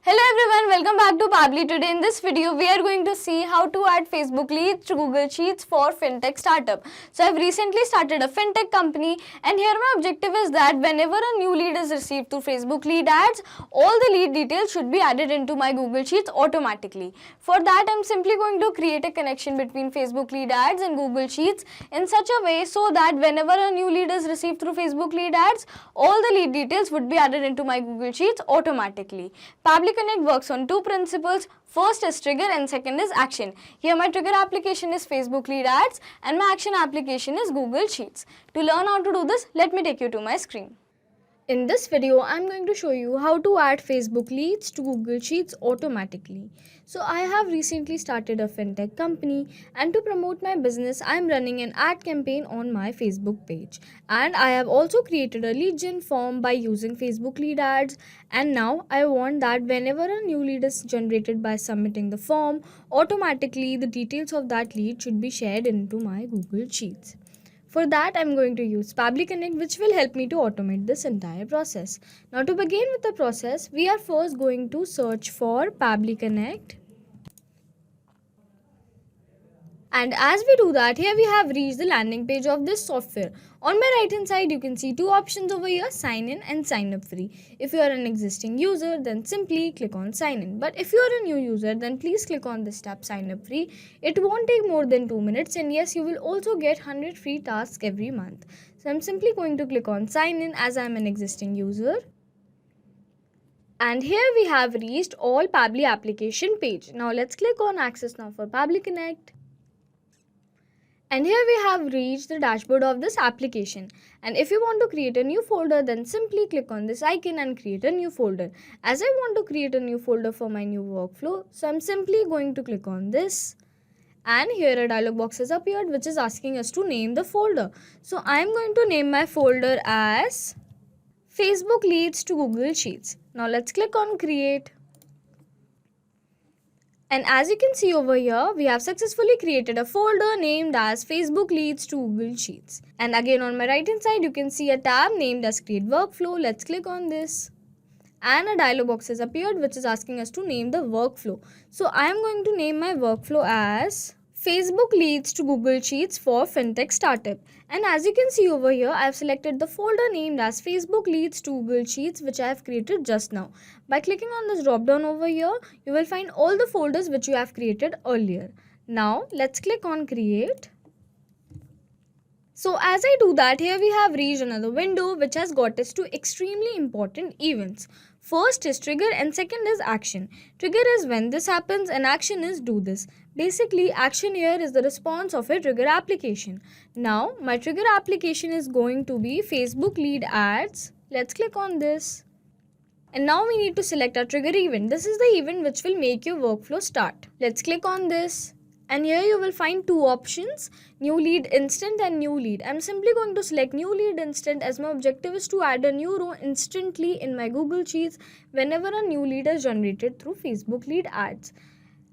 Hello everyone, welcome back to Pabbly. Today in this video we are going to see how to add Facebook leads to Google Sheets for fintech startup. So I've recently started a fintech company and here my objective is that whenever a new lead is received through Facebook lead ads, all the lead details should be added into my Google Sheets automatically. For that I'm simply going to create a connection between Facebook lead ads and Google Sheets in such a way so that whenever a new lead is received through Facebook lead ads, all the lead details would be added into my Google Sheets automatically. Pabbly Connect works on two principles. First is trigger and second is action. Here my trigger application is Facebook lead ads and my action application is Google Sheets. To learn how to do this, let me take you to my screen. In this video, I'm going to show you how to add Facebook leads to Google Sheets automatically. So I have recently started a fintech company and to promote my business, I'm running an ad campaign on my Facebook page. And I have also created a lead gen form by using Facebook lead ads. And now I want that whenever a new lead is generated by submitting the form, automatically the details of that lead should be shared into my Google Sheets. For that, I'm going to use Pabbly Connect, which will help me to automate this entire process. Now, to begin with the process, we are first going to search for Pabbly Connect. And as we do that, here we have reached the landing page of this software. On my right hand side, you can see two options over here, sign in and sign up free. If you are an existing user, then simply click on sign in. But if you are a new user, then please click on this tab sign up free. It won't take more than 2 minutes and yes, you will also get 100 free tasks every month. So I'm simply going to click on sign in as I'm an existing user. And here we have reached all Pabbly application page. Now let's click on access now for Pabbly Connect. And here we have reached the dashboard of this application. And if you want to create a new folder, then simply click on this icon and create a new folder. As I want to create a new folder for my new workflow, so I'm simply going to click on this. And here a dialog box has appeared which is asking us to name the folder. So I'm going to name my folder as Facebook Leads to Google Sheets. Now let's click on create. And as you can see over here, we have successfully created a folder named as Facebook Leads to Google Sheets. And again on my right hand side, you can see a tab named as Create Workflow. Let's click on this. And a dialog box has appeared which is asking us to name the workflow. So I am going to name my workflow as Facebook Leads to Google Sheets for Fintech Startup. And as you can see over here, I have selected the folder named as Facebook Leads to Google Sheets which I have created just now. By clicking on this drop down over here, you will find all the folders which you have created earlier. Now let's click on create. So as I do that, here we have reached another window which has got us to extremely important events. First is trigger and second is action. Trigger is when this happens and action is do this. Basically, action here is the response of a trigger application. Now, my trigger application is going to be Facebook lead ads. Let's click on this. And now we need to select our trigger event. This is the event which will make your workflow start. Let's click on this. And here you will find two options, new lead instant and new lead. I'm simply going to select new lead instant as my objective is to add a new row instantly in my Google Sheets whenever a new lead is generated through Facebook lead ads.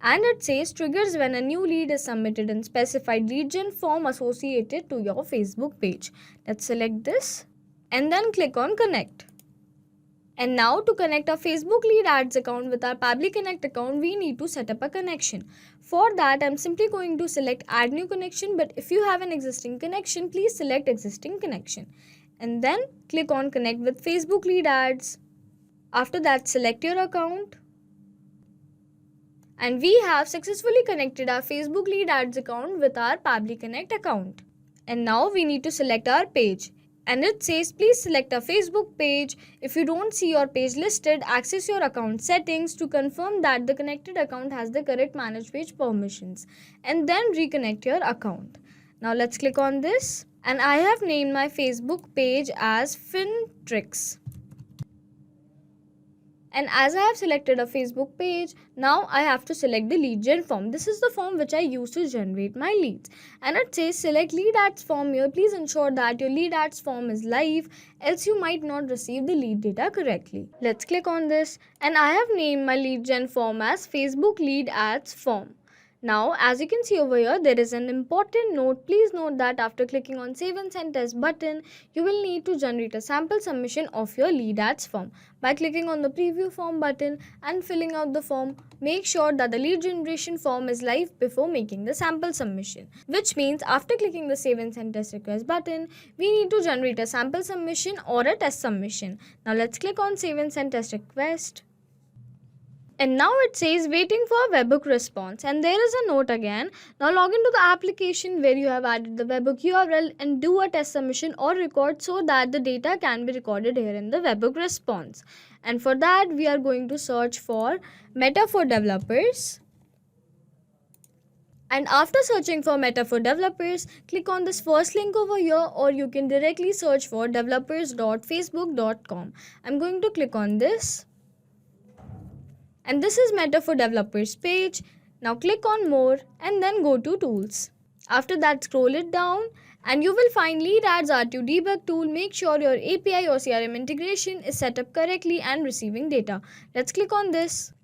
And it says triggers when a new lead is submitted in specified lead gen form associated to your Facebook page. Let's select this and then click on connect. And now to connect our Facebook lead ads account with our Pabbly Connect account, we need to set up a connection. For that, I'm simply going to select add new connection, but if you have an existing connection, please select existing connection. And then click on connect with Facebook lead ads. After that, select your account. And we have successfully connected our Facebook lead ads account with our Pabbly Connect account. And now we need to select our page. And it says please select a Facebook page. If you don't see your page listed, access your account settings to confirm that the connected account has the correct manage page permissions and then reconnect your account. Now let's click on this and I have named my Facebook page as FinTricks. And as I have selected a Facebook page, now I have to select the lead gen form. This is the form which I use to generate my leads. And it says select lead ads form here. Please ensure that your lead ads form is live, else you might not receive the lead data correctly. Let's click on this and I have named my lead gen form as Facebook lead ads form. Now, as you can see over here, there is an important note. Please note that after clicking on Save and Send Test button, you will need to generate a sample submission of your lead ads form. By clicking on the Preview Form button and filling out the form, make sure that the lead generation form is live before making the sample submission. Which means after clicking the Save and Send Test Request button, we need to generate a sample submission or a test submission. Now let's click on Save and Send Test Request. And now it says waiting for a webhook response, and there is a note again. Now log into the application where you have added the webhook URL and do a test submission or record so that the data can be recorded here in the webhook response. And for that we are going to search for Meta for Developers. And after searching for Meta for Developers, click on this first link over here, or you can directly search for developers.facebook.com. I'm going to click on this. And this is Meta for Developers page. Now click on More and then go to Tools. After that, scroll it down and you will find Lead Ads R2 Debug tool. Make sure your API or CRM integration is set up correctly and receiving data. Let's click on this.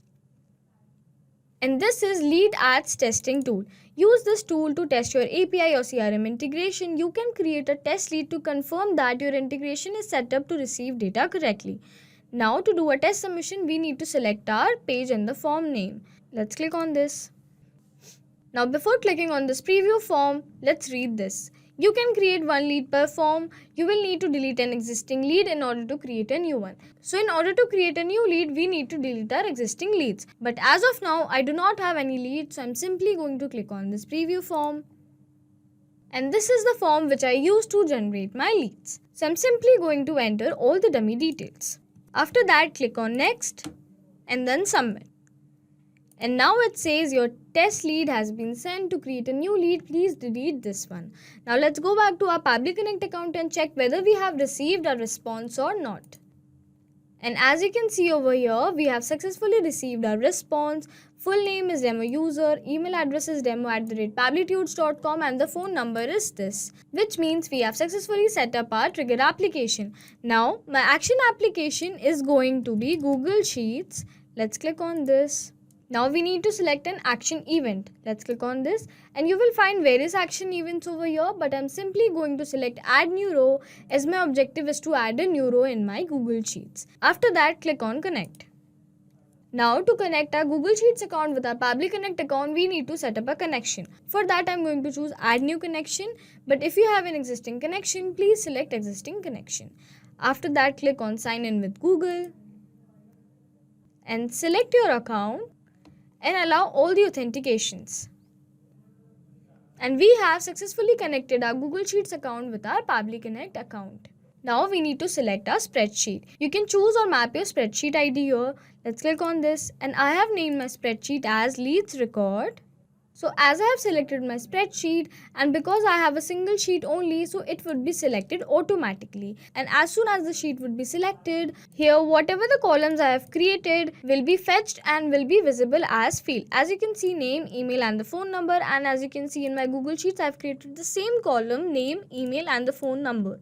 And this is Lead Ads Testing tool. Use this tool to test your API or CRM integration. You can create a test lead to confirm that your integration is set up to receive data correctly. Now to do a test submission, we need to select our page and the form name. Let's click on this. Now before clicking on this preview form, let's read this. You can create one lead per form. You will need to delete an existing lead in order to create a new one. So in order to create a new lead, we need to delete our existing leads. But as of now, I do not have any leads, so I'm simply going to click on this preview form. And this is the form which I use to generate my leads. So I'm simply going to enter all the dummy details. After that, click on Next and then Submit. And now it says your test lead has been sent. To create a new lead, please delete this one. Now let's go back to our Pabbly Connect account and check whether we have received a response or not. And as you can see over here, we have successfully received our response. Full name is demo user, email address is demo@pablytudes.com, and the phone number is this. Which means we have successfully set up our trigger application. Now my action application is going to be Google Sheets. Let's click on this. Now we need to select an action event. Let's click on this and you will find various action events over here, but I'm simply going to select add new row as my objective is to add a new row in my Google Sheets. After that, click on connect. Now to connect our Google Sheets account with our Pabbly Connect account, we need to set up a connection. For that, I'm going to choose add new connection, but if you have an existing connection, please select existing connection. After that, click on sign in with Google and select your account and allow all the authentications. And we have successfully connected our Google Sheets account with our Pabbly Connect account. Now we need to select our spreadsheet. You can choose or map your spreadsheet ID here. Let's click on this and I have named my spreadsheet as Leads Record. So as I have selected my spreadsheet and because I have a single sheet only, so it would be selected automatically. And as soon as the sheet would be selected, here whatever the columns I have created will be fetched and will be visible as field. As you can see, name, email and the phone number, and as you can see in my Google Sheets, I have created the same column, name, email and the phone number.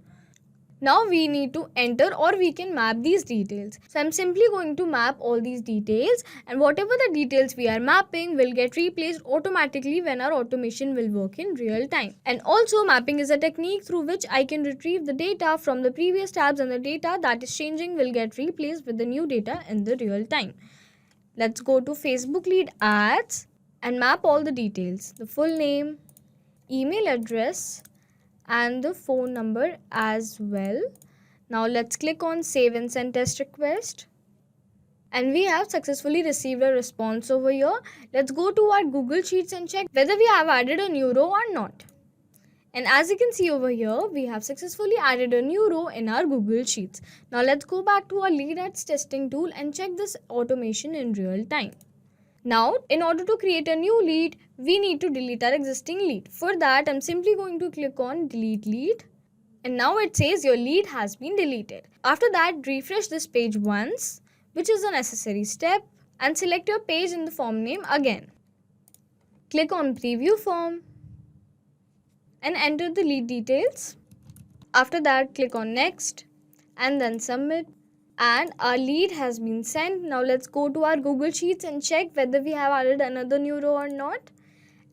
Now we need to enter or we can map these details. So I'm simply going to map all these details, and whatever the details we are mapping will get replaced automatically when our automation will work in real time. And also mapping is a technique through which I can retrieve the data from the previous tabs, and the data that is changing will get replaced with the new data in the real time. Let's go to Facebook Lead Ads and map all the details. The full name, email address and the phone number as well. Now let's click on Save and Send Test Request. And we have successfully received a response over here. Let's go to our Google Sheets and check whether we have added a new row or not. And as you can see over here, we have successfully added a new row in our Google Sheets. Now let's go back to our Lead Ads testing tool and check this automation in real time. Now, in order to create a new lead, we need to delete our existing lead. For that, I'm simply going to click on Delete Lead. And now it says your lead has been deleted. After that, refresh this page once, which is a necessary step, and select your page in the form name again. Click on Preview Form and enter the lead details. After that, click on Next and then Submit. And our lead has been sent. Now let's go to our Google Sheets and check whether we have added another new row or not.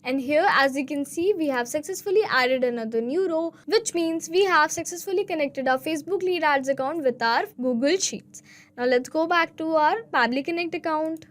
And here, as you can see, we have successfully added another new row, which means we have successfully connected our Facebook Lead Ads account with our Google Sheets. Now let's go back to our Pabbly Connect account.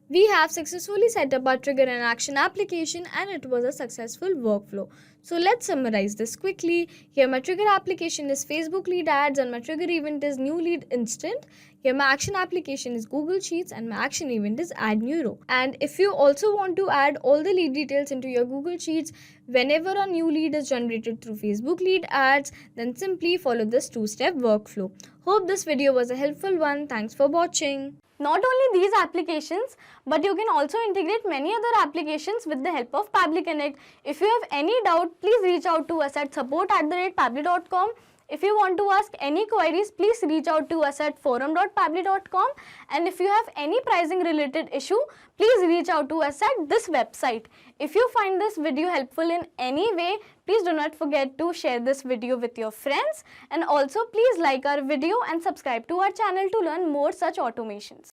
We have successfully set up our trigger and action application, and it was a successful workflow. So let's summarize this quickly. Here my trigger application is Facebook Lead Ads and my trigger event is New Lead Instant. Here my action application is Google Sheets and my action event is Add New Row. And if you also want to add all the lead details into your Google Sheets whenever a new lead is generated through Facebook Lead Ads, then simply follow this two-step workflow. Hope this video was a helpful one. Thanks for watching. Not only these applications, but you can also integrate many other applications with the help of Pabbly Connect. If you have any doubt, please reach out to us at support@pabbly.com. If you want to ask any queries, please reach out to us at forum.pabbly.com. And if you have any pricing related issue, please reach out to us at this website. If you find this video helpful in any way, please do not forget to share this video with your friends. And also please like our video and subscribe to our channel to learn more such automations.